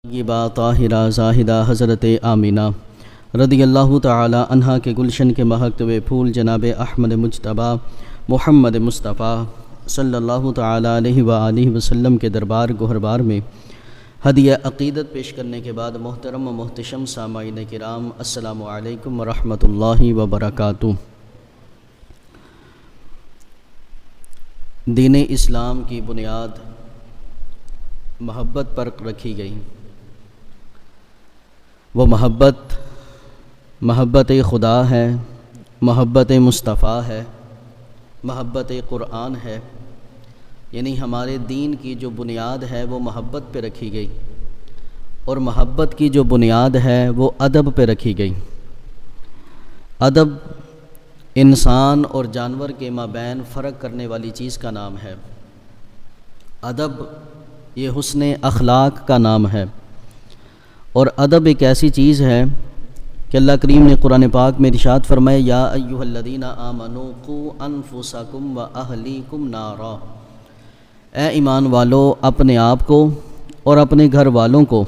طیبہ طاہرہ زاہدہ حضرت آمینہ رضی اللہ تعالی عنہا کے گلشن کے مہکتے ہوئے پھول جناب احمد مجتبیٰ محمد مصطفیٰ صلی اللہ تعالی علیہ وآلہ وسلم کے دربار گوہربار میں ہدیہ عقیدت پیش کرنے کے بعد محترم و محتشم سامعین کرام السلام علیکم ورحمۃ اللہ وبرکاتہ۔ دین اسلام کی بنیاد محبت پر رکھی گئی۔ وہ محبت خدا ہے، محبت مصطفیٰ ہے، محبت قرآن ہے، یعنی ہمارے دین کی جو بنیاد ہے وہ محبت پہ رکھی گئی، اور محبت کی جو بنیاد ہے وہ ادب پہ رکھی گئی۔ ادب انسان اور جانور کے مابین فرق کرنے والی چیز کا نام ہے۔ ادب یہ حسن اخلاق کا نام ہے، اور ادب ایک ایسی چیز ہے کہ اللہ کریم نے قرآن پاک میں ارشاد فرمایا یا ایھا الذین آمنوا قوا انفسکم واہلیکم نارا، اے ایمان والو اپنے آپ کو اور اپنے گھر والوں کو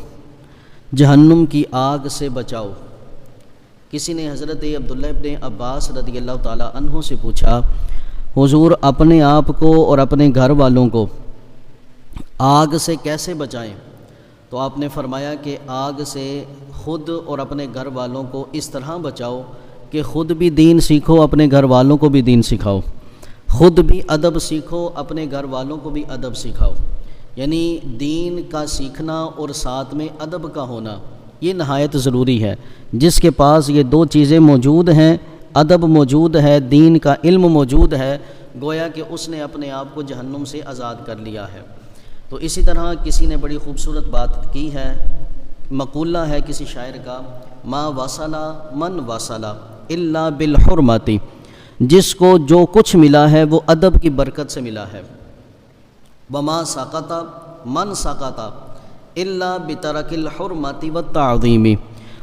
جہنم کی آگ سے بچاؤ۔ کسی نے حضرت عبداللہ ابن عباس رضی اللہ تعالی عنہ سے پوچھا حضور اپنے آپ کو اور اپنے گھر والوں کو آگ سے کیسے بچائیں؟ تو آپ نے فرمایا کہ آگ سے خود اور اپنے گھر والوں کو اس طرح بچاؤ کہ خود بھی دین سیکھو، اپنے گھر والوں کو بھی دین سکھاؤ، خود بھی ادب سیکھو، اپنے گھر والوں کو بھی ادب سکھاؤ۔ یعنی دین کا سیکھنا اور ساتھ میں ادب کا ہونا یہ نہایت ضروری ہے۔ جس کے پاس یہ دو چیزیں موجود ہیں، ادب موجود ہے، دین کا علم موجود ہے، گویا کہ اس نے اپنے آپ کو جہنم سے آزاد کر لیا ہے۔ تو اسی طرح کسی نے بڑی خوبصورت بات کی ہے، مقولہ ہے کسی شاعر کا، ما وصل من وصل الا بالحرمۃ، جس کو جو کچھ ملا ہے وہ ادب کی برکت سے ملا ہے۔ وما سقط من سقط الا بترک الحرمۃ والتعظیم،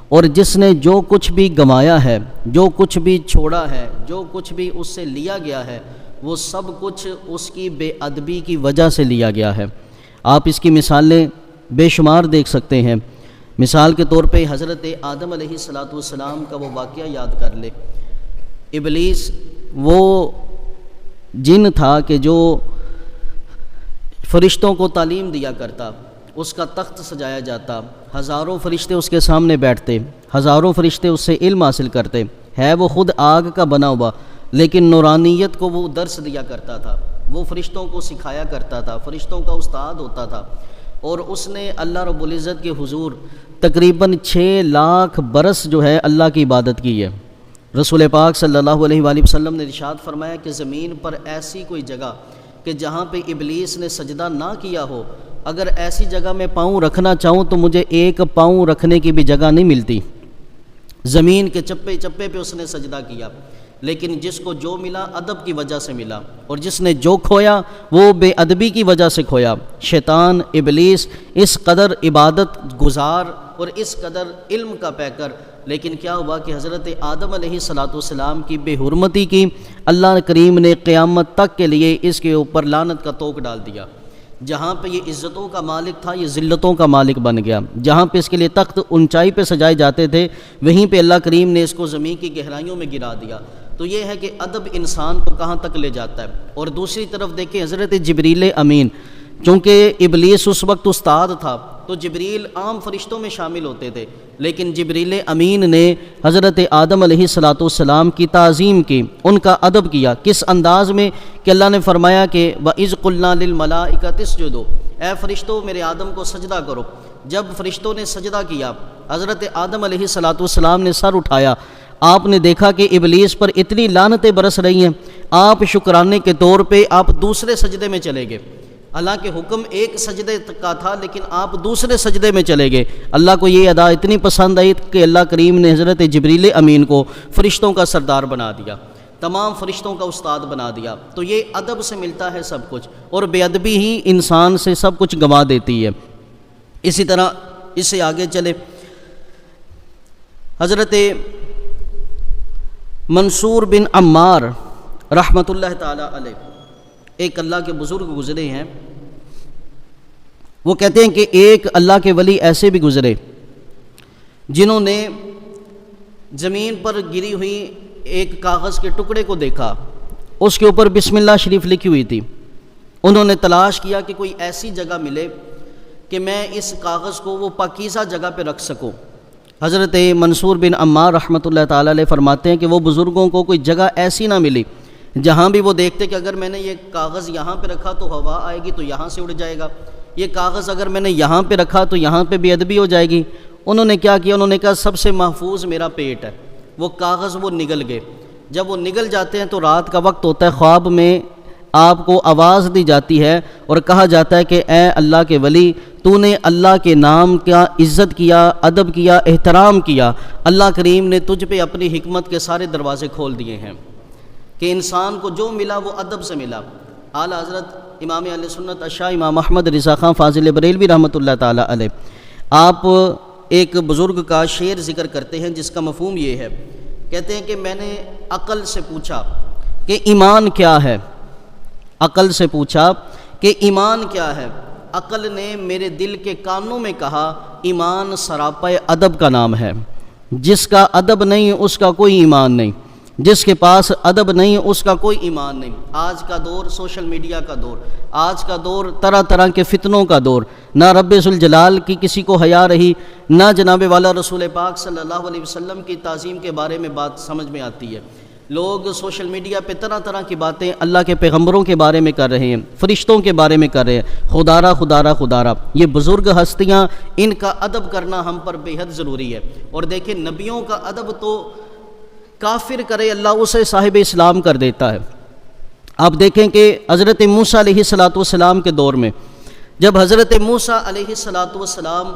اور جس نے جو کچھ بھی گنوایا ہے، جو کچھ بھی چھوڑا ہے، جو کچھ بھی اس سے لیا گیا ہے، وہ سب کچھ اس کی بے ادبی کی وجہ سے لیا گیا ہے۔ آپ اس کی مثالیں بے شمار دیکھ سکتے ہیں۔ مثال کے طور پہ حضرت آدم علیہ السلام کا وہ واقعہ یاد کر لے۔ ابلیس وہ جن تھا کہ جو فرشتوں کو تعلیم دیا کرتا، اس کا تخت سجایا جاتا، ہزاروں فرشتے اس کے سامنے بیٹھتے، ہزاروں فرشتے اس سے علم حاصل کرتے، ہے وہ خود آگ کا بنا ہوا، لیکن نورانیت کو وہ درس دیا کرتا تھا، وہ فرشتوں کو سکھایا کرتا تھا، فرشتوں کا استاد ہوتا تھا، اور اس نے اللہ رب العزت کے حضور تقریباً 6 لاکھ برس جو ہے اللہ کی عبادت کی ہے۔ رسول پاک صلی اللہ علیہ وآلہ وسلم نے ارشاد فرمایا کہ زمین پر ایسی کوئی جگہ کہ جہاں پہ ابلیس نے سجدہ نہ کیا ہو، اگر ایسی جگہ میں پاؤں رکھنا چاہوں تو مجھے ایک پاؤں رکھنے کی بھی جگہ نہیں ملتی۔ زمین کے چپے چپے پہ اس نے سجدہ کیا، لیکن جس کو جو ملا ادب کی وجہ سے ملا، اور جس نے جو کھویا وہ بے ادبی کی وجہ سے کھویا۔ شیطان ابلیس اس قدر عبادت گزار اور اس قدر علم کا پیکر، لیکن کیا ہوا کہ حضرت آدم علیہ السلام کی بے حرمتی کی، اللہ کریم نے قیامت تک کے لیے اس کے اوپر لعنت کا طوق ڈال دیا۔ جہاں پہ یہ عزتوں کا مالک تھا یہ ذلتوں کا مالک بن گیا، جہاں پہ اس کے لیے تخت اونچائی پہ سجائے جاتے تھے وہیں پہ اللہ کریم نے اس کو زمین کی گہرائیوں میں گرا دیا۔ تو یہ ہے کہ ادب انسان کو کہاں تک لے جاتا ہے۔ اور دوسری طرف دیکھیں حضرت جبریل امین، چونکہ ابلیس اس وقت استاد تھا تو جبریل عام فرشتوں میں شامل ہوتے تھے، لیکن جبریل امین نے حضرت آدم علیہ السلام کی تعظیم کی، ان کا ادب کیا۔ کس انداز میں کہ اللہ نے فرمایا کہ وَإِذْ قُلْنَا لِلْمَلَائِكَةِ اسْجُدُوا، اے فرشتوں میرے آدم کو سجدہ کرو۔ جب فرشتوں نے سجدہ کیا، حضرت آدم علیہ السلام نے سر اٹھایا، آپ نے دیکھا کہ ابلیس پر اتنی لعنتیں برس رہی ہیں، آپ شکرانے کے طور پہ آپ دوسرے سجدے میں چلے گئے۔ حالانکہ حکم ایک سجدے کا تھا لیکن آپ دوسرے سجدے میں چلے گئے۔ اللہ کو یہ ادا اتنی پسند آئی کہ اللہ کریم نے حضرت جبریل امین کو فرشتوں کا سردار بنا دیا، تمام فرشتوں کا استاد بنا دیا۔ تو یہ ادب سے ملتا ہے سب کچھ، اور بے ادبی ہی انسان سے سب کچھ گنوا دیتی ہے۔ اسی طرح اس سے آگے چلے، حضرت منصور بن عمار رحمۃ اللہ تعالی علیہ، ایک اللہ کے بزرگ گزرے ہیں، وہ کہتے ہیں کہ ایک اللہ کے ولی ایسے بھی گزرے جنہوں نے زمین پر گری ہوئی ایک کاغذ کے ٹکڑے کو دیکھا، اس کے اوپر بسم اللہ شریف لکھی ہوئی تھی۔ انہوں نے تلاش کیا کہ کوئی ایسی جگہ ملے کہ میں اس کاغذ کو وہ پاکیزہ جگہ پہ رکھ سکوں۔ حضرت منصور بن عمار رحمۃ اللہ تعالیٰ علیہ فرماتے ہیں کہ وہ بزرگوں کو کوئی جگہ ایسی نہ ملی جہاں بھی وہ دیکھتے کہ اگر میں نے یہ کاغذ یہاں پہ رکھا تو ہوا آئے گی تو یہاں سے اڑ جائے گا، یہ کاغذ اگر میں نے یہاں پہ رکھا تو یہاں پہ بے ادبی ہو جائے گی۔ انہوں نے کیا کیا؟ انہوں نے کہا سب سے محفوظ میرا پیٹ ہے۔ وہ کاغذ وہ نگل گئے۔ جب وہ نگل جاتے ہیں تو رات کا وقت ہوتا ہے، خواب میں آپ کو آواز دی جاتی ہے اور کہا جاتا ہے کہ اے اللہ کے ولی، تو نے اللہ کے نام کا عزت کیا، ادب کیا، احترام کیا، اللہ کریم نے تجھ پہ اپنی حکمت کے سارے دروازے کھول دیے ہیں کہ انسان کو جو ملا وہ ادب سے ملا۔ اعلیٰ حضرت امام اہل سنت اشاہ امام احمد رضا خان فاضل بریلوی رحمۃ اللہ تعالیٰ علیہ، آپ ایک بزرگ کا شعر ذکر کرتے ہیں جس کا مفہوم یہ ہے، کہتے ہیں کہ میں نے عقل سے پوچھا کہ ایمان کیا ہے، عقل سے پوچھا کہ ایمان کیا ہے، عقل نے میرے دل کے کانوں میں کہا ایمان سراپا ادب کا نام ہے۔ جس کا ادب نہیں اس کا کوئی ایمان نہیں، جس کے پاس ادب نہیں اس کا کوئی ایمان نہیں۔ آج کا دور سوشل میڈیا کا دور، آج کا دور طرح طرح کے فتنوں کا دور، نہ رب ذوالجلال کی کسی کو حیا رہی، نہ جناب والا رسول پاک صلی اللہ علیہ وسلم کی تعظیم کے بارے میں بات سمجھ میں آتی ہے۔ لوگ سوشل میڈیا پہ طرح طرح کی باتیں اللہ کے پیغمبروں کے بارے میں کر رہے ہیں، فرشتوں کے بارے میں کر رہے ہیں، خدارہ خدارہ خدارہ۔ یہ بزرگ ہستیاں، ان کا ادب کرنا ہم پر بے حد ضروری ہے۔ اور دیکھیں نبیوں کا ادب تو کافر کرے اللہ اسے صاحب اسلام کر دیتا ہے۔ آپ دیکھیں کہ حضرت موسیٰ علیہ السلام کے دور میں جب حضرت موسیٰ علیہ السلام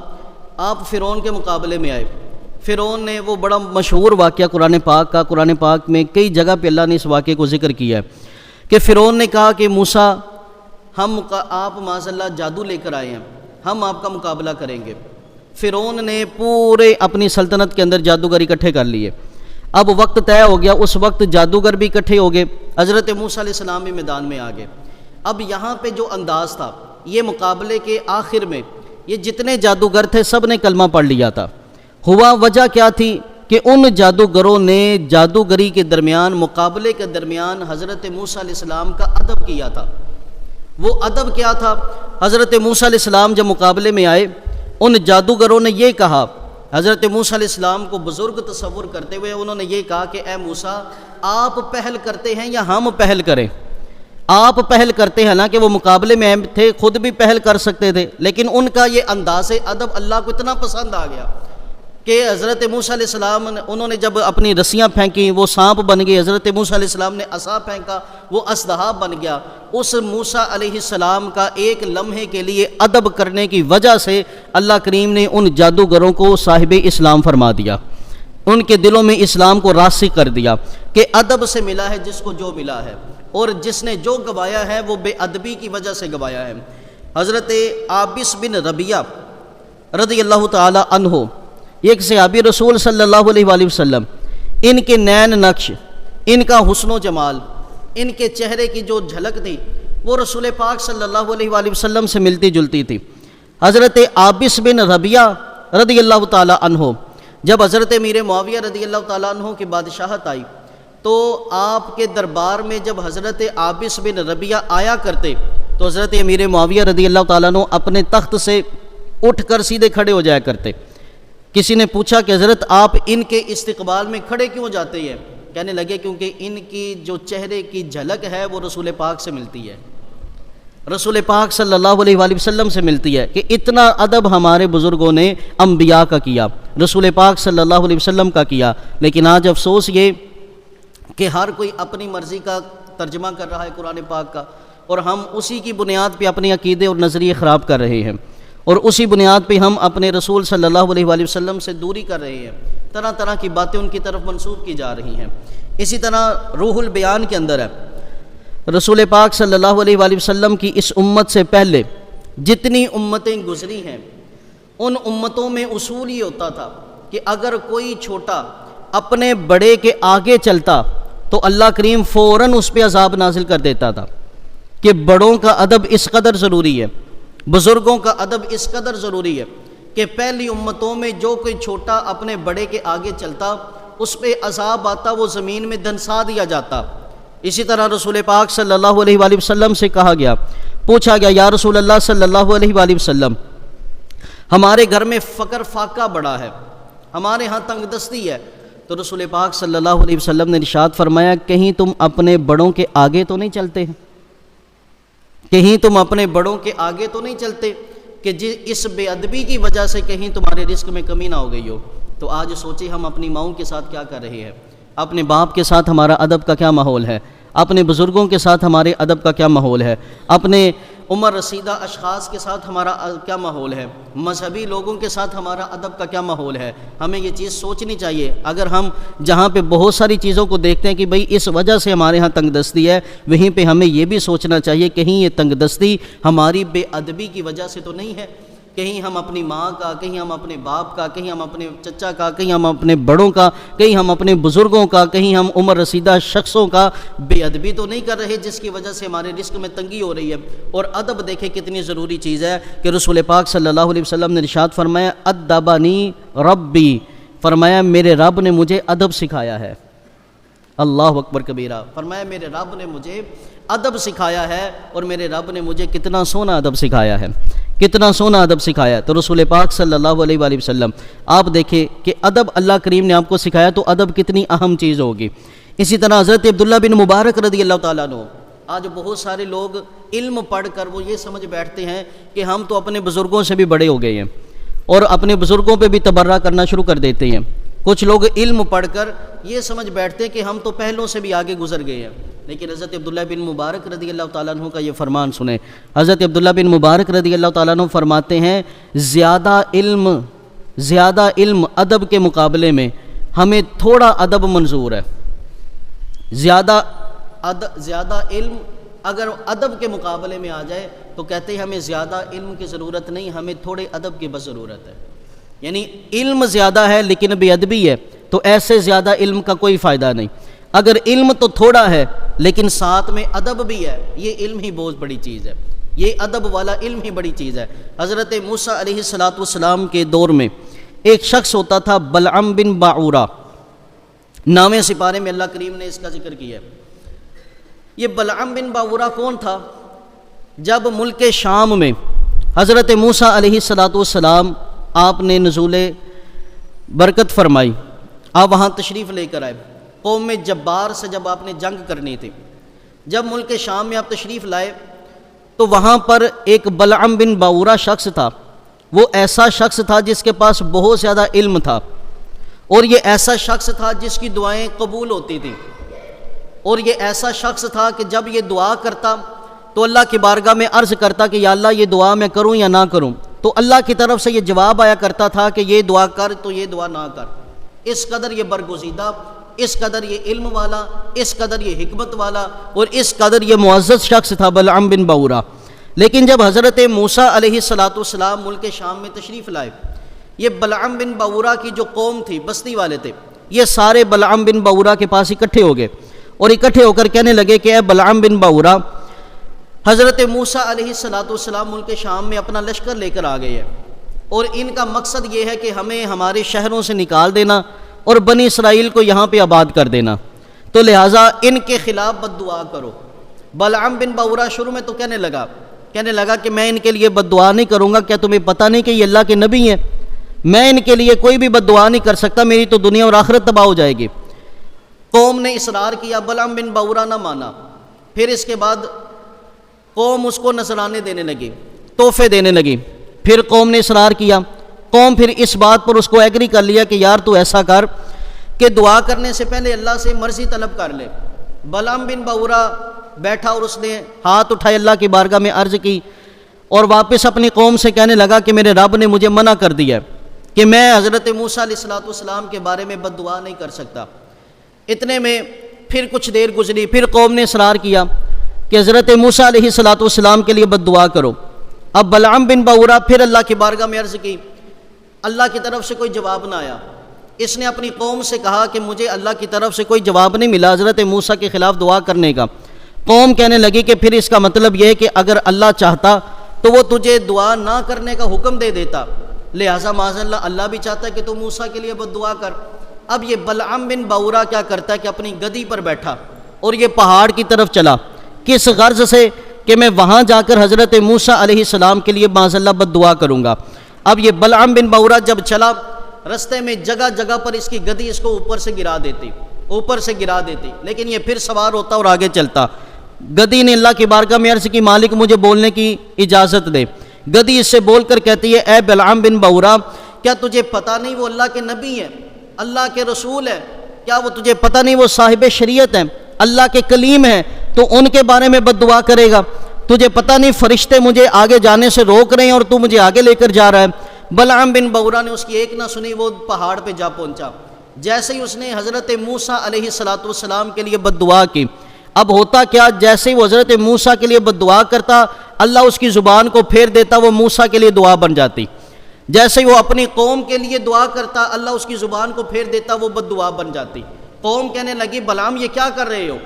آپ فرعون کے مقابلے میں آئے، فرعون نے وہ بڑا مشہور واقعہ قرآن پاک میں کئی جگہ پہ اللہ نے اس واقعے کو ذکر کیا ہے کہ فرعون نے کہا کہ موسیٰ آپ معاذ اللہ جادو لے کر آئے ہیں، ہم آپ کا مقابلہ کریں گے۔ فرعون نے پورے اپنی سلطنت کے اندر جادوگر اکٹھے کر لیے۔ اب وقت طے ہو گیا، اس وقت جادوگر بھی اکٹھے ہو گئے، حضرت موسیٰ علیہ السلام بھی میدان میں آ گئے۔ اب یہاں پہ جو انداز تھا، یہ مقابلے کے آخر میں یہ جتنے جادوگر تھے سب نے کلمہ پڑھ لیا تھا۔ ہوا وجہ کیا تھی کہ ان جادوگروں نے جادوگری کے درمیان، مقابلے کے درمیان حضرت موسیٰ علیہ السلام کا ادب کیا تھا۔ وہ ادب کیا تھا؟ حضرت موسیٰ علیہ السلام جب مقابلے میں آئے، ان جادوگروں نے یہ کہا، حضرت موسیٰ علیہ السلام کو بزرگ تصور کرتے ہوئے انہوں نے یہ کہا کہ اے موسیٰ، آپ پہل کرتے ہیں یا ہم پہل کریں؟ آپ پہل کرتے ہیں نا، کہ وہ مقابلے میں تھے، خود بھی پہل کر سکتے تھے، لیکن ان کا یہ انداز ادب اللہ کو اتنا پسند آ گیا کہ حضرت موسیٰ علیہ السلام انہوں نے جب اپنی رسیاں پھینکیں وہ سانپ بن گئی، حضرت موسیٰ علیہ السلام نے عصا پھینکا وہ اژدہا بن گیا۔ اس موسیٰ علیہ السلام کا ایک لمحے کے لیے ادب کرنے کی وجہ سے اللہ کریم نے ان جادوگروں کو صاحب اسلام فرما دیا، ان کے دلوں میں اسلام کو راسخ کر دیا کہ ادب سے ملا ہے جس کو جو ملا ہے، اور جس نے جو گوایا ہے وہ بے ادبی کی وجہ سے گوایا ہے۔ حضرت عابس بن ربیعہ رضی اللہ تعالی عنہ، ایک صحابی رسول صلی اللہ علیہ وآلہ وسلم، ان کے نین نقش، ان کا حسن و جمال، ان کے چہرے کی جو جھلک تھی وہ رسول پاک صلی اللہ علیہ وآلہ وسلم سے ملتی جلتی تھی۔ حضرت عابس بن ربیعہ رضی اللہ تعالی عنہ، جب حضرت امیر معاویہ رضی اللہ تعالی عنہ کی بادشاہت آئی تو آپ کے دربار میں جب حضرت عابس بن ربیعہ آیا کرتے تو حضرت امیر معاویہ رضی اللہ تعالیٰ عنہ اپنے تخت سے اٹھ کر سیدھے کھڑے ہو جایا کرتے۔ کسی نے پوچھا کہ حضرت آپ ان کے استقبال میں کھڑے کیوں جاتے ہیں؟ کہنے لگے کیونکہ ان کی جو چہرے کی جھلک ہے وہ رسول پاک سے ملتی ہے، رسول پاک صلی اللہ علیہ وآلہ وسلم سے ملتی ہے، کہ اتنا ادب ہمارے بزرگوں نے انبیاء کا کیا، رسول پاک صلی اللہ علیہ وسلم کا کیا۔ لیکن آج افسوس یہ کہ ہر کوئی اپنی مرضی کا ترجمہ کر رہا ہے قرآن پاک کا، اور ہم اسی کی بنیاد پہ اپنے عقیدے اور نظریے خراب کر رہے ہیں، اور اسی بنیاد پہ ہم اپنے رسول صلی اللہ علیہ وآلہ وسلم سے دوری کر رہے ہیں، طرح طرح کی باتیں ان کی طرف منسوب کی جا رہی ہیں۔ اسی طرح روح البیان کے اندر ہے، رسول پاک صلی اللہ علیہ وآلہ وسلم کی اس امت سے پہلے جتنی امتیں گزری ہیں ان امتوں میں اصول یہ ہوتا تھا کہ اگر کوئی چھوٹا اپنے بڑے کے آگے چلتا تو اللہ کریم فوراً اس پہ عذاب نازل کر دیتا تھا، کہ بڑوں کا ادب اس قدر ضروری ہے۔ بزرگوں کا ادب اس قدر ضروری ہے کہ پہلی امتوں میں جو کوئی چھوٹا اپنے بڑے کے آگے چلتا اس پہ عذاب آتا، وہ زمین میں دنسا دیا جاتا۔ اسی طرح رسول پاک صلی اللہ علیہ وآلہ وسلم سے کہا گیا، پوچھا گیا یا رسول اللہ صلی اللہ علیہ وآلہ وسلم، ہمارے گھر میں فقر فاقہ بڑا ہے، ہمارے ہاں تنگ دستی ہے، تو رسول پاک صلی اللہ علیہ وسلم نے ارشاد فرمایا کہیں تم اپنے بڑوں کے آگے تو نہیں چلتے ہیں؟ کہیں تم اپنے بڑوں کے آگے تو نہیں چلتے کہ اس بے ادبی کی وجہ سے کہیں تمہارے رزق میں کمی نہ ہو گئی ہو۔ تو آج سوچیں ہم اپنی ماؤں کے ساتھ کیا کر رہے ہیں، اپنے باپ کے ساتھ ہمارا ادب کا کیا ماحول ہے، اپنے بزرگوں کے ساتھ ہمارے ادب کا کیا ماحول ہے، اپنے عمر رسیدہ اشخاص کے ساتھ ہمارا کیا ماحول ہے، مذہبی لوگوں کے ساتھ ہمارا ادب کا کیا ماحول ہے۔ ہمیں یہ چیز سوچنی چاہیے۔ اگر ہم جہاں پہ بہت ساری چیزوں کو دیکھتے ہیں کہ بھئی اس وجہ سے ہمارے ہاں تنگ دستی ہے، وہیں پہ ہمیں یہ بھی سوچنا چاہیے کہیں یہ تنگ دستی ہماری بے ادبی کی وجہ سے تو نہیں ہے، کہیں ہم اپنی ماں کا، کہیں ہم اپنے باپ کا، کہیں ہم اپنے چچا کا، کہیں ہم اپنے بڑوں کا، کہیں ہم اپنے بزرگوں کا، کہیں ہم عمر رسیدہ شخصوں کا بے ادبی تو نہیں کر رہے جس کی وجہ سے ہمارے رزق میں تنگی ہو رہی ہے۔ اور ادب دیکھیں کتنی ضروری چیز ہے کہ رسول پاک صلی اللہ علیہ وسلم نے ارشاد فرمایا ادبنی ربی، فرمایا میرے رب نے مجھے ادب سکھایا ہے۔ اللہ اکبر کبیرہ، فرمایا میرے رب نے مجھے ادب سکھایا ہے، اور میرے رب نے مجھے کتنا سونا ادب سکھایا ہے، کتنا سونا ادب سکھایا ہے۔ تو رسول پاک صلی اللہ علیہ وآلہ وسلم آپ دیکھیں کہ ادب اللہ کریم نے آپ کو سکھایا، تو ادب کتنی اہم چیز ہوگی۔ اسی طرح حضرت عبداللہ بن مبارک رضی اللہ تعالیٰ عنہ، آج بہت سارے لوگ علم پڑھ کر وہ یہ سمجھ بیٹھتے ہیں کہ ہم تو اپنے بزرگوں سے بھی بڑے ہو گئے ہیں، اور اپنے بزرگوں پہ بھی تبرہ کرنا شروع کر دیتے ہیں۔ کچھ لوگ علم پڑھ کر یہ سمجھ بیٹھتے ہیں کہ ہم تو پہلوں سے بھی آگے گزر گئے ہیں، لیکن حضرت عبداللہ بن مبارک رضی اللہ تعالیٰ عنہ کا یہ فرمان سنیں۔ حضرت عبداللہ بن مبارک رضی اللہ تعالیٰ عنہ فرماتے ہیں زیادہ علم ادب کے مقابلے میں ہمیں تھوڑا ادب منظور ہے۔ زیادہ علم اگر ادب کے مقابلے میں آ جائے تو کہتے ہیں ہمیں زیادہ علم کی ضرورت نہیں، ہمیں تھوڑے ادب کی بس ضرورت ہے۔ یعنی علم زیادہ ہے لیکن بے ادبی ہے تو ایسے زیادہ علم کا کوئی فائدہ نہیں۔ اگر علم تو تھوڑا ہے لیکن ساتھ میں ادب بھی ہے، یہ علم ہی بہت بڑی چیز ہے، یہ ادب والا علم ہی بڑی چیز ہے۔ حضرت موسیٰ علیہ السلام کے دور میں ایک شخص ہوتا تھا بلعم بن باعورہ، 9ویں سپارے میں اللہ کریم نے اس کا ذکر کیا ہے۔ یہ بلعم بن باعورہ کون تھا؟ جب ملک شام میں حضرت موسیٰ علیہ السلام آپ نے نزول برکت فرمائی، آپ وہاں تشریف لے کر آئے، قوم جبار سے جب آپ نے جنگ کرنی تھی، جب ملک شام میں آپ تشریف لائے تو وہاں پر ایک بلعم بن باعورہ شخص تھا۔ وہ ایسا شخص تھا جس کے پاس بہت زیادہ علم تھا، اور یہ ایسا شخص تھا جس کی دعائیں قبول ہوتی تھیں، اور یہ ایسا شخص تھا کہ جب یہ دعا کرتا تو اللہ کی بارگاہ میں عرض کرتا کہ یا اللہ یہ دعا میں کروں یا نہ کروں، تو اللہ کی طرف سے یہ جواب آیا کرتا تھا کہ یہ دعا کر تو یہ دعا نہ کر۔ اس قدر یہ برگزیدہ، اس قدر یہ علم والا، اس قدر یہ حکمت والا، اور اس قدر یہ معزز شخص تھا بلعم بن باعورہ۔ لیکن جب حضرت موسیٰ علیہ السلام ملک شام میں تشریف لائے، یہ بلعم بن باعورہ کی جو قوم تھی، بستی والے تھے، یہ سارے بلعم بن باعورہ کے پاس اکٹھے ہو گئے، اور اکٹھے ہو کر کہنے لگے کہ اے بلعم بن باعورہ، حضرت موسیٰ علیہ السلام ملک شام میں اپنا لشکر لے کر آ گئے ہیں، اور ان کا مقصد یہ ہے کہ ہمیں ہمارے شہروں سے نکال دینا اور بنی اسرائیل کو یہاں پہ آباد کر دینا، تو لہٰذا ان کے خلاف بد دعا کرو۔ بلعم بن باعورہ شروع میں تو کہنے لگا کہ میں ان کے لیے بد دعا نہیں کروں گا، کیا تمہیں پتہ نہیں کہ یہ اللہ کے نبی ہیں؟ میں ان کے لیے کوئی بھی بد دعا نہیں کر سکتا، میری تو دنیا اور آخرت تباہ ہو جائے گی۔ قوم نے اصرار کیا، بلعم بن باعورہ نہ مانا، پھر اس کے بعد قوم اس کو نذرانے دینے لگی، تحفے دینے لگی، پھر قوم نے اصرار کیا، قوم پھر اس بات پر اس کو ایگری کر لیا کہ یار تو ایسا کر کہ دعا کرنے سے پہلے اللہ سے مرضی طلب کر لے۔ بلعم بن باعورہ بیٹھا اور اس نے ہاتھ اٹھائے، اللہ کی بارگاہ میں عرض کی، اور واپس اپنی قوم سے کہنے لگا کہ میرے رب نے مجھے منع کر دیا کہ میں حضرت موسیٰ علیہ السلام کے بارے میں بد دعا نہیں کر سکتا۔ اتنے میں پھر کچھ دیر گزری، پھر قوم نے اصرار کیا کہ حضرت موسیٰ علیہ السلام کے لیے بد دعا کرو۔ اب بلعم بن باعورہ پھر اللہ کی بارگاہ میں عرض کی، اللہ کی طرف سے کوئی جواب نہ آیا۔ اس نے اپنی قوم سے کہا کہ مجھے اللہ کی طرف سے کوئی جواب نہیں ملا حضرت موسیٰ کے خلاف دعا کرنے کا۔ قوم کہنے لگی کہ پھر اس کا مطلب یہ ہے کہ اگر اللہ چاہتا تو وہ تجھے دعا نہ کرنے کا حکم دے دیتا، لہٰذا معاذ اللہ اللہ بھی چاہتا ہے کہ تو موسیٰ کے لیے بد دعا کر۔ اب یہ بلعام بن باورا کیا کرتا ہے کہ اپنی گدی پر بیٹھا اور یہ پہاڑ کی طرف چلا، کس غرض سے کہ میں وہاں جا کر حضرت موسیٰ علیہ السلام کے لیے معاذ اللہ بد دعا کروں گا۔ اب یہ بلعام بن باورا جب چلا، رستے میں جگہ جگہ پر اس کی گدی اس کو اوپر سے گرا دیتی، لیکن یہ پھر سوار ہوتا اور آگے چلتا۔ گدی نے اللہ کی بارگاہ میں عرض کی، مالک مجھے بولنے کی اجازت دے۔ گدی اس سے بول کر کہتی ہے، اے بلعام بن باورا، کیا تجھے پتہ نہیں وہ اللہ کے نبی ہیں، اللہ کے رسول ہیں؟ کیا وہ تجھے پتہ نہیں وہ صاحب شریعت ہیں، اللہ کے کلیم ہیں؟ تو ان کے بارے میں بد دعا کرے گا؟ تجھے پتہ نہیں فرشتے مجھے آگے جانے سے روک رہے ہیں اور تو مجھے آگے لے کر جا رہا ہے؟ بلعام بن باورا نے اس کی ایک نہ سنی، وہ پہاڑ پہ جا پہنچا۔ جیسے ہی اس نے حضرت موسیٰ علیہ السلام کے لیے بد دعا کی، اب ہوتا کیا، جیسے ہی وہ حضرت موسیٰ کے لیے بد دعا کرتا، اللہ اس کی زبان کو پھیر دیتا، وہ موسیٰ کے لیے دعا بن جاتی۔ جیسے ہی وہ اپنی قوم کے لیے دعا کرتا، اللہ اس کی زبان کو پھیر دیتا، وہ بد دعا بن جاتی۔ قوم کہنے لگی، بلعام یہ کیا کر رہے ہو؟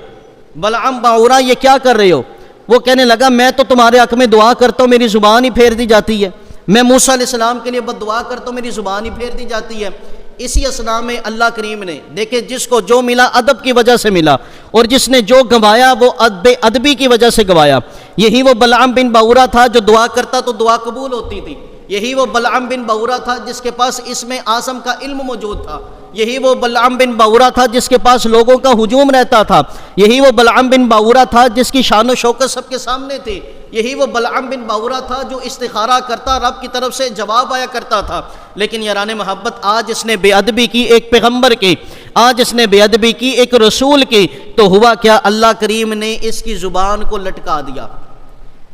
بلعام باورا یہ کیا کر رہے ہو؟ وہ کہنے لگا، میں تو تمہارے حق میں دعا کرتا ہوں، میری زبان ہی پھیر دی جاتی ہے۔ میں موسیٰ علیہ السلام کے لیے بد دعا کرتا ہوں، میری زبان ہی پھیر دی جاتی ہے۔ اسی اثناء میں اللہ کریم نے دیکھے، جس کو جو ملا ادب کی وجہ سے ملا، اور جس نے جو گوایا وہ ادبی کی وجہ سے گوایا۔ یہی وہ بلعام بن باورا تھا جو دعا کرتا تو دعا قبول ہوتی تھی۔ یہی وہ بلعام بن باورا تھا جس کے پاس اسم اعظم کا علم موجود تھا۔ یہی وہ بلعام بن باورا تھا جس کے پاس لوگوں کا ہجوم رہتا تھا۔ یہی وہ بلعام بن باورا تھا جس کی شان و شوکت سب کے سامنے تھی۔ یہی وہ بلعام بن باورا تھا جو استخارہ کرتا، رب کی طرف سے جواب آیا کرتا تھا۔ لیکن یاران محبت، آج اس نے بے ادبی کی ایک پیغمبر کی، آج اس نے بے ادبی کی ایک رسول کی، تو ہوا کیا، اللہ کریم نے اس کی زبان کو لٹکا دیا،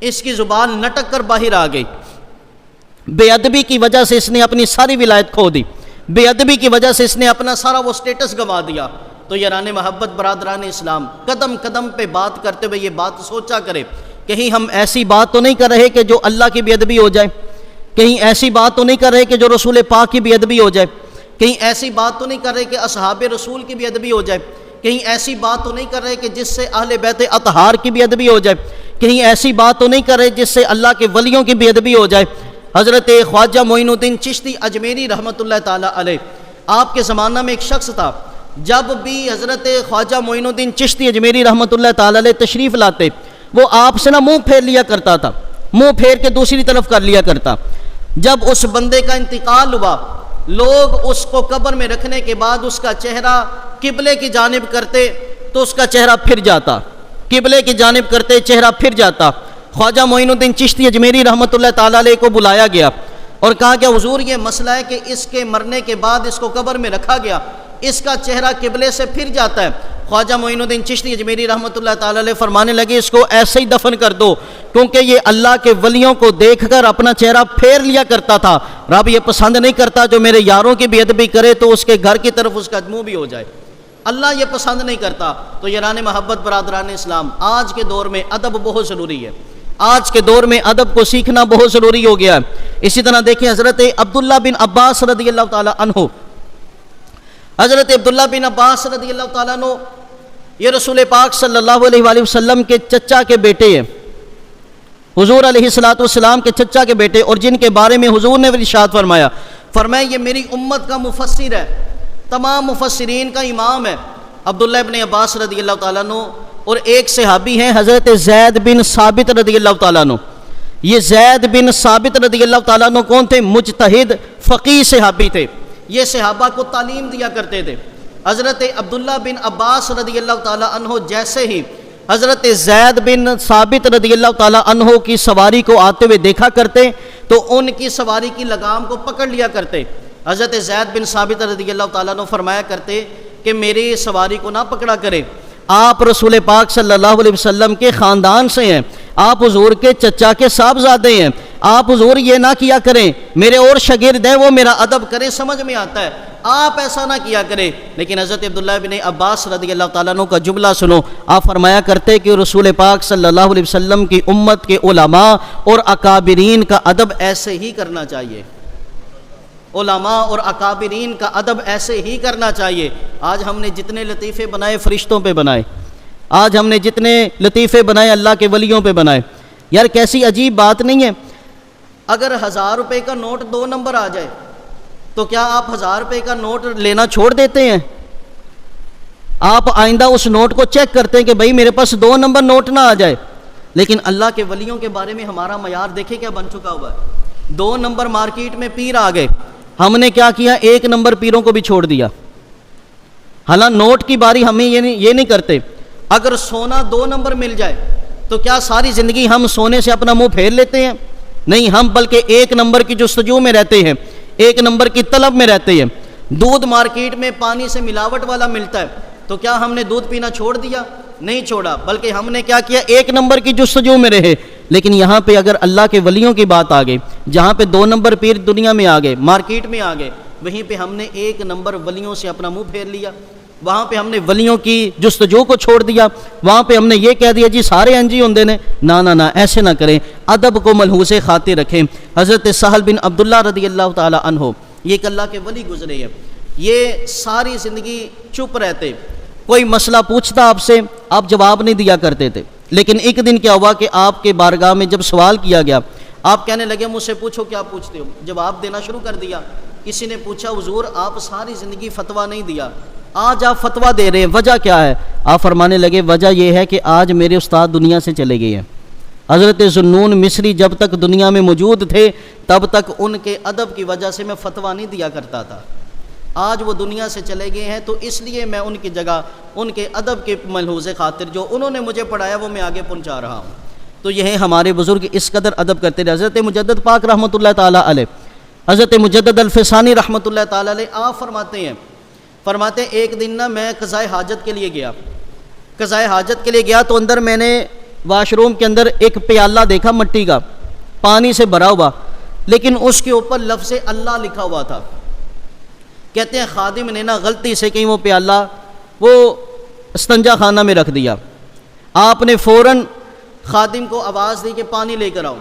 اس کی زبان لٹک کر باہر آ گئی۔ بے ادبی کی وجہ سے اس نے اپنی ساری ولایت کھو دی، بے ادبی کی وجہ سے اس نے اپنا سارا وہ سٹیٹس گنوا دیا۔ تو یاران محبت، برادران اسلام، قدم قدم پہ بات کرتے ہوئے یہ بات سوچا کرے، کہیں ہم ایسی بات تو نہیں کر رہے کہ جو اللہ کی بے ادبی ہو جائے، کہیں ایسی بات تو نہیں کر رہے کہ جو رسول پاک کی بے ادبی ہو جائے، کہیں ایسی بات تو نہیں کر رہے کہ اصحاب رسول کی بے ادبی ہو جائے، کہیں ایسی بات تو نہیں کر رہے کہ جس سے اہل بیت اطہار کی بے ادبی ہو جائے، کہیں ایسی بات تو نہیں کر رہے جس سے اللہ کے ولیوں کی بے ادبی ہو جائے۔ حضرت خواجہ معین الدین چشتی اجمیری رحمۃ اللہ تعالیٰ علیہ، آپ کے زمانہ میں ایک شخص تھا، جب بھی حضرت خواجہ معین الدین چشتی اجمیری رحمۃ اللہ تعالیٰ علیہ تشریف لاتے، وہ آپ سے نہ منہ پھیر لیا کرتا تھا، منہ پھیر کے دوسری طرف کر لیا کرتا۔ جب اس بندے کا انتقال ہوا، لوگ اس کو قبر میں رکھنے کے بعد اس کا چہرہ قبلے کی جانب کرتے تو اس کا چہرہ پھر جاتا، قبلے کی جانب کرتے چہرہ پھر جاتا۔ خواجہ معین الدین چشتی اجمیری رحمۃ اللہ تعالیٰ علیہ کو بلایا گیا اور کہا کہ حضور یہ مسئلہ ہے کہ اس کے مرنے کے بعد اس کو قبر میں رکھا گیا، اس کا چہرہ قبلے سے پھر جاتا ہے۔ خواجہ معین الدین چشتی اجمیری رحمۃ اللہ تعالیٰ علیہ فرمانے لگے، اس کو ایسے ہی دفن کر دو، کیونکہ یہ اللہ کے ولیوں کو دیکھ کر اپنا چہرہ پھیر لیا کرتا تھا۔ رب یہ پسند نہیں کرتا جو میرے یاروں کی بے ادبی کرے تو اس کے گھر کی طرف اس کا منہ بھی ہو جائے، اللہ یہ پسند نہیں کرتا۔ تو یاران محبت، برادران اسلام، آج کے دور میں ادب بہت ضروری ہے، آج کے دور میں ادب کو سیکھنا بہت ضروری ہو گیا ہے۔ اسی طرح دیکھیں حضرت عبداللہ بن عباس رضی اللہ تعالیٰ عنہ، حضرت عبداللہ بن عباس رضی اللہ تعالیٰ عنہ یہ رسول پاک صلی اللہ علیہ وآلہ وسلم کے چچا کے بیٹے ہیں، حضور علیہ السلام کے چچا کے بیٹے، اور جن کے بارے میں حضور نے ارشاد فرمایا یہ میری امت کا مفسر ہے، تمام مفسرین کا امام ہے، عبداللہ بن عباس رضی اللہ تعالیٰ عنہ۔ اور ایک صحابی ہیں حضرت زید بن ثابت رضی اللہ تعالیٰ عنہ۔ یہ زید بن ثابت رضی اللہ تعالیٰ عنہ کون تھے؟ مجتہد فقیہ صحابی تھے، یہ صحابہ کو تعلیم دیا کرتے تھے۔ حضرت عبداللہ بن عباس رضی اللہ تعالیٰ عنہ جیسے ہی حضرت زید بن ثابت رضی اللہ تعالیٰ عنہ کی سواری کو آتے ہوئے دیکھا کرتے تو ان کی سواری کی لگام کو پکڑ لیا کرتے۔ حضرت زید بن ثابت رضی اللہ تعالیٰ عنہ فرمایا کرتے کہ میری سواری کو نہ پکڑا کرے، آپ رسول پاک صلی اللہ علیہ وسلم کے خاندان سے ہیں، آپ حضور کے چچا کے صاحبزادے ہیں، آپ حضور یہ نہ کیا کریں، میرے اور شاگرد ہیں وہ میرا ادب کریں، سمجھ میں آتا ہے، آپ ایسا نہ کیا کریں۔ لیکن حضرت عبداللہ بن عباس رضی اللہ تعالیٰ عنہ کا جملہ سنو، آپ فرمایا کرتے کہ رسول پاک صلی اللہ علیہ وسلم کی امت کے علماء اور اکابرین کا ادب ایسے ہی کرنا چاہیے، علماء اور اکابرین کا ادب ایسے ہی کرنا چاہیے۔ آج ہم نے جتنے لطیفے بنائے فرشتوں پہ بنائے، آج ہم نے جتنے لطیفے بنائے اللہ کے ولیوں پہ بنائے۔ یار کیسی عجیب بات نہیں ہے اگر 1000 روپے کا نوٹ 2 نمبر آ جائے تو کیا آپ 1000 روپے کا نوٹ لینا چھوڑ دیتے ہیں؟ آپ آئندہ اس نوٹ کو چیک کرتے ہیں کہ بھئی میرے پاس 2 نمبر نوٹ نہ آ جائے. لیکن اللہ کے ولیوں کے بارے میں ہمارا معیار دیکھیں کیا بن چکا ہوا ہے. 2 نمبر مارکیٹ میں پیر آ گئے, ہم نے کیا کیا, 1 نمبر پیروں کو بھی چھوڑ دیا. حالانکہ نوٹ کی باری ہمیں یہ نہیں کرتے. اگر سونا 2 نمبر مل جائے تو کیا ساری زندگی ہم سونے سے اپنا منہ پھیر لیتے ہیں؟ نہیں, ہم بلکہ 1 نمبر کی جستجو میں رہتے ہیں, 1 نمبر کی طلب میں رہتے ہیں. دودھ مارکیٹ میں پانی سے ملاوٹ والا ملتا ہے تو کیا ہم نے دودھ پینا چھوڑ دیا؟ نہیں چھوڑا, بلکہ ہم نے کیا کیا, 1 نمبر کی جستجو میں رہے. لیکن یہاں پہ اگر اللہ کے ولیوں کی بات آ گئی, جہاں پہ 2 نمبر پیر دنیا میں آ گئے, مارکیٹ میں آ گئے, وہیں پہ ہم نے 1 نمبر ولیوں سے اپنا منہ پھیر لیا. وہاں پہ ہم نے ولیوں کی جستجو کو چھوڑ دیا. وہاں پہ ہم نے یہ کہہ دیا جی سارے انجی ہوندے نے. نہ ایسے نہ کریں, ادب کو ملحوظ خاطر رکھیں. حضرت سہل بن عبداللہ رضی اللہ تعالی عنہ, یہ ایک اللہ کے ولی گزرے ہیں. یہ ساری زندگی چپ رہتے, کوئی مسئلہ پوچھتا آپ سے, آپ جواب نہیں دیا کرتے تھے. لیکن ایک دن کیا ہوا کہ آپ کے بارگاہ میں جب سوال کیا گیا, آپ کہنے لگے مجھ سے پوچھو کیا پوچھتے ہو. جواب دینا شروع کر دیا. کسی نے پوچھا حضور آپ ساری زندگی فتویٰ نہیں دیا, آج آپ فتویٰ دے رہے ہیں, وجہ کیا ہے؟ آپ فرمانے لگے وجہ یہ ہے کہ آج میرے استاد دنیا سے چلے گئے ہیں. حضرت ذوالنون مصری جب تک دنیا میں موجود تھے تب تک ان کے ادب کی وجہ سے میں فتویٰ نہیں دیا کرتا تھا. آج وہ دنیا سے چلے گئے ہیں تو اس لیے میں ان کی جگہ ان کے ادب کے ملحوظ خاطر جو انہوں نے مجھے پڑھایا وہ میں آگے پہنچا رہا ہوں. تو یہ ہے ہمارے بزرگ اس قدر ادب کرتے رہے. حضرت مجدد پاک رحمۃ اللہ تعالیٰ علیہ, حضرت مجدد الفسانی رحمۃ اللہ تعالیٰ علیہ, آپ فرماتے ہیں ایک دن نا میں قضائے حاجت کے لیے گیا تو اندر میں نے واش روم کے اندر ایک پیالہ دیکھا مٹی کا, پانی سے بھرا ہوا, لیکن اس کے اوپر لفظ اللہ لکھا ہوا تھا. کہتے ہیں خادم نے نا غلطی سے کہیں وہ پیالہ وہ استنجا خانہ میں رکھ دیا. آپ نے فوراً خادم کو آواز دی کہ پانی لے کر آؤ.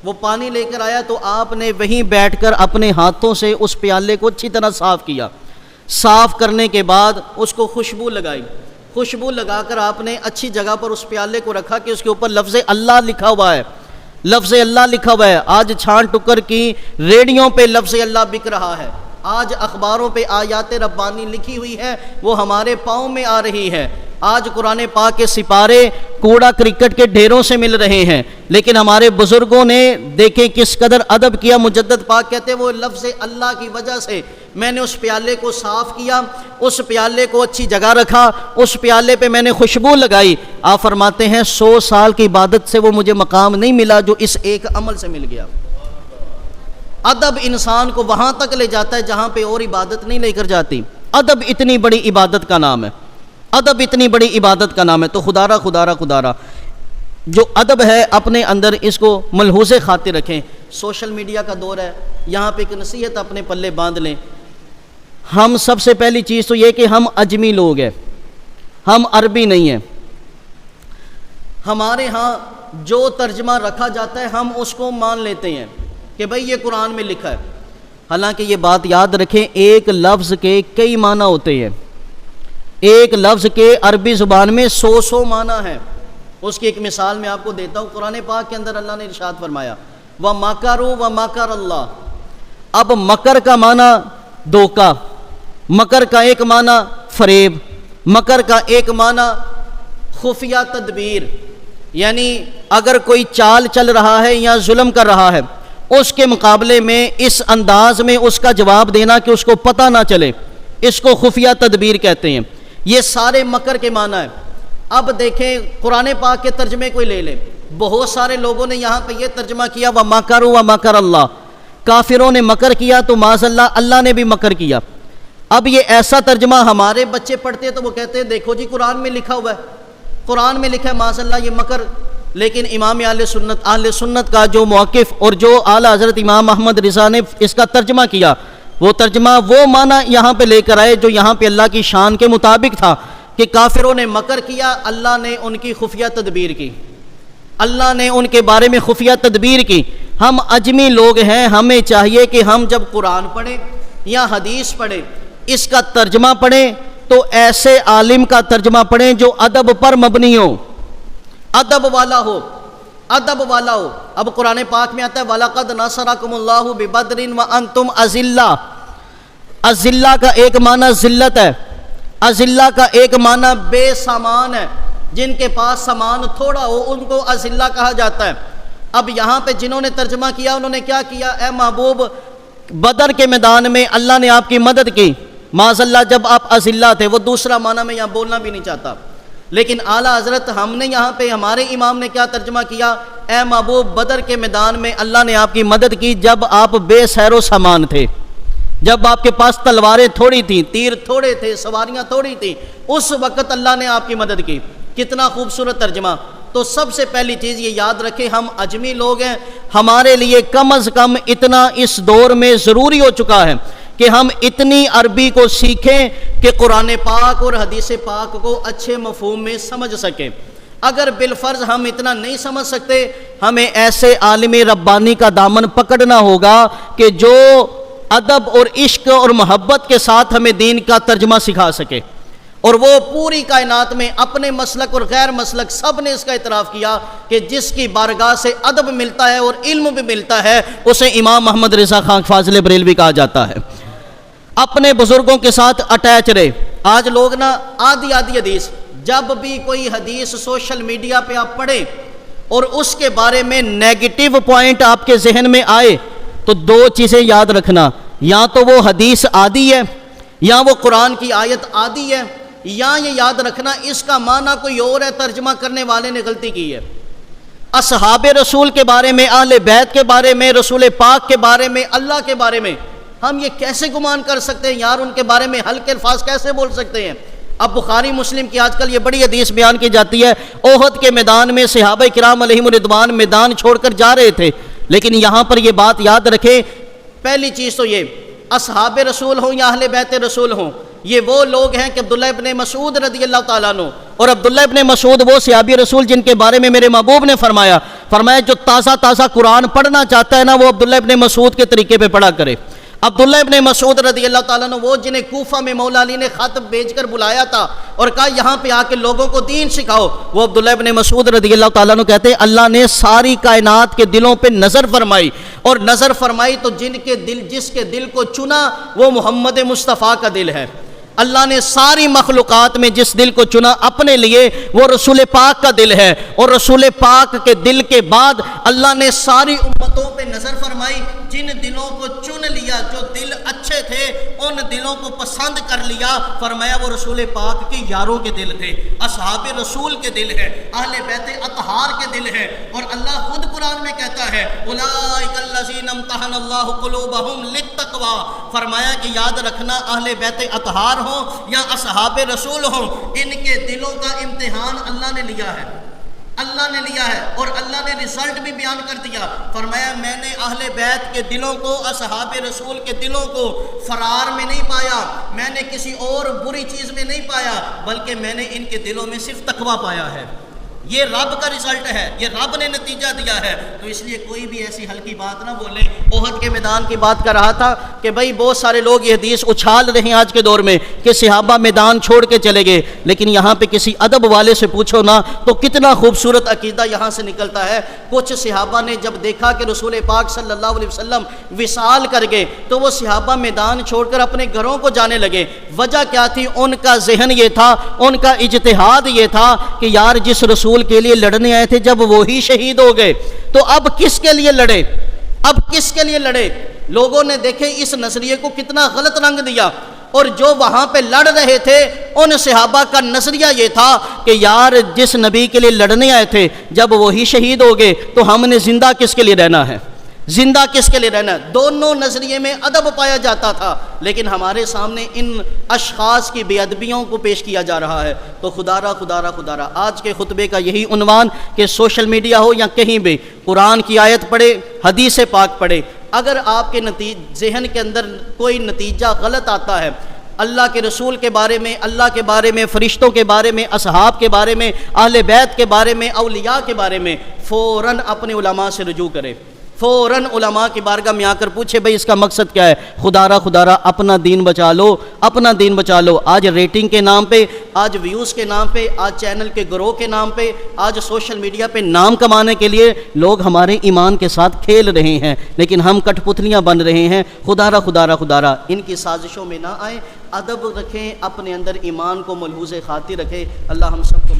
وہ پانی لے کر آیا تو آپ نے وہیں بیٹھ کر اپنے ہاتھوں سے اس پیالے کو اچھی طرح صاف کیا. صاف کرنے کے بعد اس کو خوشبو لگائی. خوشبو لگا کر آپ نے اچھی جگہ پر اس پیالے کو رکھا کہ اس کے اوپر لفظ اللہ لکھا ہوا ہے. لفظ اللہ لکھا ہوا ہے. آج چھان ٹکر کی ریڑیوں پہ لفظ اللہ بک رہا ہے. آج اخباروں پہ آیات ربانی لکھی ہوئی ہے, وہ ہمارے پاؤں میں آ رہی ہے. آج قرآن پاک کے سپارے کوڑا کرکٹ کے ڈھیروں سے مل رہے ہیں, لیکن ہمارے بزرگوں نے دیکھیں کس قدر ادب کیا. مجدد پاک کہتے ہیں وہ لفظ اللہ کی وجہ سے میں نے اس پیالے کو صاف کیا, اس پیالے کو اچھی جگہ رکھا, اس پیالے پہ میں نے خوشبو لگائی. آپ فرماتے ہیں 100 سال کی عبادت سے وہ مجھے مقام نہیں ملا جو اس ایک عمل سے مل گیا. ادب انسان کو وہاں تک لے جاتا ہے جہاں پہ اور عبادت نہیں لے کر جاتی. ادب اتنی بڑی عبادت کا نام ہے, ادب اتنی بڑی عبادت کا نام ہے. تو خدا را جو ادب ہے اپنے اندر اس کو ملحوظ خاطر رکھیں. سوشل میڈیا کا دور ہے, یہاں پہ ایک نصیحت اپنے پلے باندھ لیں. ہم سب سے پہلی چیز تو یہ کہ ہم اجمی لوگ ہیں, ہم عربی نہیں ہیں. ہمارے ہاں جو ترجمہ رکھا جاتا ہے ہم اس کو مان لیتے ہیں کہ بھئی یہ قرآن میں لکھا ہے. حالانکہ یہ بات یاد رکھیں, ایک لفظ کے کئی معنی ہوتے ہیں. ایک لفظ کے عربی زبان میں 100 معنی ہیں. اس کی ایک مثال میں آپ کو دیتا ہوں. قرآن پاک کے اندر اللہ نے ارشاد فرمایا وَمَكَرُوا وَمَكَرَ اللَّهُ. اب مکر کا معنی دھوکہ, مکر کا ایک معنی فریب, مکر کا ایک معنی خفیہ تدبیر. یعنی اگر کوئی چال چل رہا ہے یا ظلم کر رہا ہے, اس کے مقابلے میں اس انداز میں اس کا جواب دینا کہ اس کو پتہ نہ چلے, اس کو خفیہ تدبیر کہتے ہیں. یہ سارے مکر کے معنی ہیں. اب دیکھیں قرآن پاک کے ترجمے کوئی لے لیں, بہت سارے لوگوں نے یہاں پہ یہ ترجمہ کیا وَمَكَرُوا وَمَكَرَ اللَّهُ. کافروں نے مکر کیا تو معاذ اللہ نے بھی مکر کیا. اب یہ ایسا ترجمہ ہمارے بچے پڑھتے ہیں تو وہ کہتے ہیں دیکھو جی قرآن میں لکھا ہوا ہے, قرآن میں لکھا ہے معاذ اللہ یہ مکر. لیکن امام اہل سنت کا جو موقف اور جو اعلیٰ حضرت امام احمد رضا نے اس کا ترجمہ کیا, وہ ترجمہ وہ معنی یہاں پہ لے کر آئے جو یہاں پہ اللہ کی شان کے مطابق تھا کہ کافروں نے مکر کیا, اللہ نے ان کی خفیہ تدبیر کی, اللہ نے ان کے بارے میں خفیہ تدبیر کی. ہم اجمی لوگ ہیں, ہمیں چاہیے کہ ہم جب قرآن پڑھیں یا حدیث پڑھیں اس کا ترجمہ پڑھیں تو ایسے عالم کا ترجمہ پڑھیں جو ادب پر مبنی ہو, ادب والا ہو. ادب والا ہو۔ اب قرآن پاک میں آتا ہے وَلَقَدْ نَصَرَكُمُ اللَّهُ بِبَدْرٍ وَأَنْتُمْ أَذِلَّةٌ۔ اذلہ کا ایک معنی ذلت ہے، اذلہ کا ایک معنی بے سامان ہے، جن کے پاس سامان تھوڑا ہو ان کو اذلہ کہا جاتا ہے۔ اب یہاں پہ جنہوں نے ترجمہ کیا انہوں نے کیا کیا، اے محبوب بدر کے میدان میں اللہ نے آپ کی مدد کی، معاذ اللہ جب آپ اذلہ تھے، وہ دوسرا معنی میں یہاں بولنا بھی نہیں چاہتا، لیکن اعلیٰ حضرت ہم نے یہاں پہ ہمارے امام نے کیا ترجمہ کیا، اے محبوب بدر کے میدان میں اللہ نے آپ کی مدد کی جب آپ بے سیر و سامان تھے، جب آپ کے پاس تلواریں تھوڑی تھیں، تیر تھوڑے تھے، سواریاں تھوڑی تھیں، اس وقت اللہ نے آپ کی مدد کی۔ کتنا خوبصورت ترجمہ۔ تو سب سے پہلی چیز یہ یاد رکھیں، ہم اجمی لوگ ہیں، ہمارے لیے کم از کم اتنا اس دور میں ضروری ہو چکا ہے کہ ہم اتنی عربی کو سیکھیں کہ قرآن پاک اور حدیث پاک کو اچھے مفہوم میں سمجھ سکیں۔ اگر بالفرض ہم اتنا نہیں سمجھ سکتے، ہمیں ایسے عالم ربانی کا دامن پکڑنا ہوگا کہ جو ادب اور عشق اور محبت کے ساتھ ہمیں دین کا ترجمہ سکھا سکے، اور وہ پوری کائنات میں اپنے مسلک اور غیر مسلک سب نے اس کا اعتراف کیا کہ جس کی بارگاہ سے ادب ملتا ہے اور علم بھی ملتا ہے اسے امام محمد رضا خان فاضل بریلوی کہا جاتا ہے۔ اپنے بزرگوں کے ساتھ اٹیچ رہے۔ آج لوگ نا آدھی حدیث، جب بھی کوئی حدیث سوشل میڈیا پہ آپ پڑھیں اور اس کے بارے میں نیگیٹو پوائنٹ آپ کے ذہن میں آئے تو دو چیزیں یاد رکھنا، یا تو وہ حدیث عادی ہے یا وہ قرآن کی آیت عادی ہے، یا یہ یاد رکھنا اس کا معنی کوئی اور ہے، ترجمہ کرنے والے نے غلطی کی ہے۔ اصحاب رسول کے بارے میں، اہل بیت کے بارے میں، رسول پاک کے بارے میں، اللہ کے بارے میں ہم یہ کیسے گمان کر سکتے ہیں یار، ان کے بارے میں ہلکے الفاظ کیسے بول سکتے ہیں؟ اب بخاری مسلم کی آج کل یہ بڑی حدیث بیان کی جاتی ہے، احد کے میدان میں صحابہ کرام علیہم الرضوان میدان چھوڑ کر جا رہے تھے، لیکن یہاں پر یہ بات یاد رکھیں، پہلی چیز تو یہ اصحاب رسول ہوں یا اہل بیت رسول ہوں، یہ وہ لوگ ہیں کہ عبداللہ ابن مسعود رضی اللہ تعالیٰ عنہ، اور عبداللہ ابن مسعود وہ صحابی رسول جن کے بارے میں میرے محبوب نے فرمایا جو تازہ قرآن پڑھنا چاہتا ہے نا وہ عبداللہ ابن مسعود کے طریقے پہ پڑھا کرے۔ عبداللہ ابن مسعود رضی اللہ تعالیٰ عنہ وہ جنہیں کوفہ میں مولا علی نے خط بھیج کر بلایا تھا اور کہا یہاں پہ آ کے لوگوں کو دین سکھاؤ، وہ عبداللہ ابن مسعود رضی اللہ تعالیٰ عنہ کہتے ہیں اللہ نے ساری کائنات کے دلوں پہ نظر فرمائی، اور نظر فرمائی تو جس کے دل کو چنا وہ محمد مصطفیٰ کا دل ہے۔ اللہ نے ساری مخلوقات میں جس دل کو چنا اپنے لیے وہ رسول پاک کا دل ہے، اور رسول پاک کے دل کے بعد اللہ نے ساری امتوں پہ نظر فرمائی، جن دلوں کو چن لیا، جو دل اچھے تھے ان دلوں کو پسند کر لیا، فرمایا وہ رسول پاک کے یاروں کے دل تھے، اصحاب رسول کے دل ہے، اہل بیت اطہار کے دل ہے۔ اور اللہ خود قرآن میں کہتا ہے اولئک الذین امتحن اللہ قلوبہم للتقوی، فرمایا کہ یاد رکھنا اہل بیت اطہار ہوں یا اصحاب رسول ہوں، ان کے دلوں کا امتحان اللہ نے لیا ہے، اللہ نے لیا ہے، اور اللہ نے رزلٹ بھی بیان کر دیا، فرمایا میں نے اہل بیت کے دلوں کو، اصحاب رسول کے دلوں کو فرار میں نہیں پایا، میں نے کسی اور بری چیز میں نہیں پایا، بلکہ میں نے ان کے دلوں میں صرف تقویٰ پایا ہے۔ یہ رب کا رزلٹ ہے، یہ رب نے نتیجہ دیا ہے، تو اس لیے کوئی بھی ایسی ہلکی بات نہ بولے۔ احد کے میدان کی بات کر رہا تھا کہ بھائی بہت سارے لوگ یہ حدیث اچھال رہے ہیں آج کے دور میں کہ صحابہ میدان چھوڑ کے چلے گئے، لیکن یہاں پہ کسی ادب والے سے پوچھو نا تو کتنا خوبصورت عقیدہ یہاں سے نکلتا ہے۔ کچھ صحابہ نے جب دیکھا کہ رسول پاک صلی اللہ علیہ وسلم وصال کر گئے تو وہ صحابہ میدان چھوڑ کر اپنے گھروں کو جانے لگے۔ وجہ کیا تھی؟ ان کا ذہن یہ تھا، ان کا اجتہاد یہ تھا کہ یار جس رسول کے لیے لڑنے آئے تھے جب وہی شہید ہو گئے تو اب کس کے لیے لڑے، اب کس کے لیے لڑے؟ لوگوں نے دیکھے اس نظریے کو کتنا غلط رنگ دیا، اور جو وہاں پہ لڑ رہے تھے ان صحابہ کا نظریہ یہ تھا کہ یار جس نبی کے لیے لڑنے آئے تھے جب وہی شہید ہو گئے تو ہم نے زندہ کس کے لیے رہنا ہے، زندہ کس کے لیے رہنا ہے۔ دونوں نظریے میں ادب پایا جاتا تھا، لیکن ہمارے سامنے ان اشخاص کی بے ادبیوں کو پیش کیا جا رہا ہے۔ تو خدا را آج کے خطبے کا یہی عنوان کہ سوشل میڈیا ہو یا کہیں بھی قرآن کی آیت پڑھے، حدیث پاک پڑھے، اگر آپ کے ذہن کے اندر کوئی نتیجہ غلط آتا ہے اللہ کے رسول کے بارے میں، اللہ کے بارے میں، فرشتوں کے بارے میں، اصحاب کے بارے میں، اہل بیت کے بارے میں، اولیاء کے بارے میں، فوراً اپنے علماء سے رجوع کرے، فوراً علماء کی بارگاہ میں آ کر پوچھے بھئی اس کا مقصد کیا ہے؟ خدا را اپنا دین بچا لو، اپنا دین بچا لو۔ آج ریٹنگ کے نام پہ، آج ویوز کے نام پہ، آج چینل کے گروہ کے نام پہ، آج سوشل میڈیا پہ نام کمانے کے لیے لوگ ہمارے ایمان کے ساتھ کھیل رہے ہیں، لیکن ہم کٹھ پتلیاں بن رہے ہیں۔ خدا را ان کی سازشوں میں نہ آئیں، ادب رکھیں، اپنے اندر ایمان کو ملحوظ خاطر رکھیں۔ اللہ ہم سب کو